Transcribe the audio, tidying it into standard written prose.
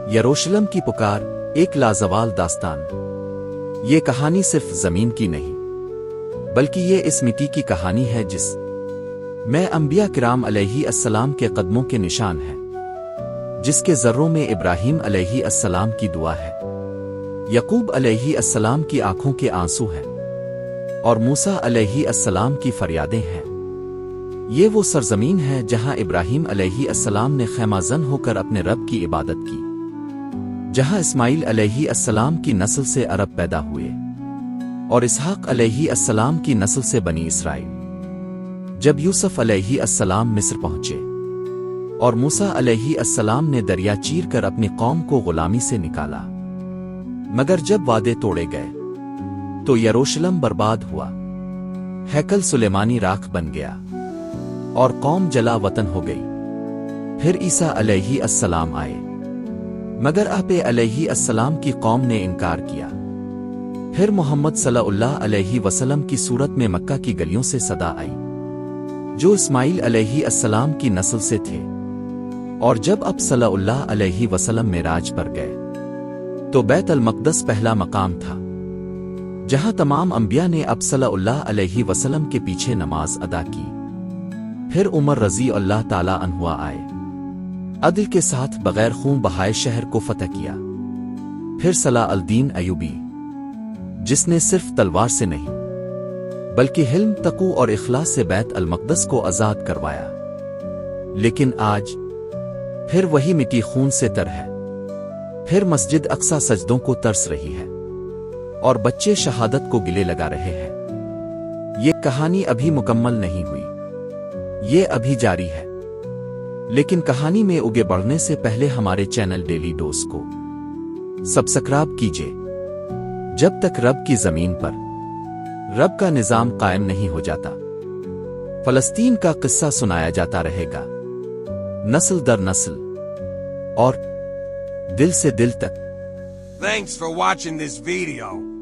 یروشلم کی پکار، ایک لازوال داستان۔ یہ کہانی صرف زمین کی نہیں، بلکہ یہ اس مٹی کی کہانی ہے جس میں انبیاء کرام علیہ السلام کے قدموں کے نشان ہیں، جس کے ذروں میں ابراہیم علیہ السلام کی دعا ہے، یعقوب علیہ السلام کی آنکھوں کے آنسو ہیں، اور موسیٰ علیہ السلام کی فریادیں ہیں۔ یہ وہ سرزمین ہے جہاں ابراہیم علیہ السلام نے خیمہ زن ہو کر اپنے رب کی عبادت کی، جہاں اسماعیل علیہ السلام کی نسل سے عرب پیدا ہوئے، اور اسحاق علیہ السلام کی نسل سے بنی اسرائیل۔ جب یوسف علیہ السلام مصر پہنچے اور موسیٰ علیہ السلام نے دریا چیر کر اپنی قوم کو غلامی سے نکالا، مگر جب وعدے توڑے گئے تو یروشلم برباد ہوا، ہیکل سلیمانی راکھ بن گیا، اور قوم جلا وطن ہو گئی۔ پھر عیسیٰ علیہ السلام آئے، مگر آپ علیہ السلام کی قوم نے انکار کیا۔ پھر محمد صلی اللہ علیہ وسلم کی صورت میں مکہ کی گلیوں سے صدا آئی، جو اسماعیل علیہ السلام کی نسل سے تھے، اور جب اب صلی اللہ علیہ وسلم معراج پر گئے تو بیت المقدس پہلا مقام تھا جہاں تمام انبیاء نے اب صلی اللہ علیہ وسلم کے پیچھے نماز ادا کی۔ پھر عمر رضی اللہ تعالی عنہ آئے، عدل کے ساتھ بغیر خون بہائے شہر کو فتح کیا۔ پھر صلاح الدین ایوبی، جس نے صرف تلوار سے نہیں بلکہ حلم، تقوی اور اخلاص سے بیت المقدس کو آزاد کروایا۔ لیکن آج پھر وہی مٹی خون سے تر ہے، پھر مسجد اقصی سجدوں کو ترس رہی ہے، اور بچے شہادت کو گلے لگا رہے ہیں۔ یہ کہانی ابھی مکمل نہیں ہوئی، یہ ابھی جاری ہے، لیکن کہانی میں آگے بڑھنے سے پہلے ہمارے چینل ڈیلی ڈوز کو سبسکرائب کیجیے۔ جب تک رب کی زمین پر رب کا نظام قائم نہیں ہو جاتا، فلسطین کا قصہ سنایا جاتا رہے گا، نسل در نسل اور دل سے دل تک۔ Thanks for watching this video.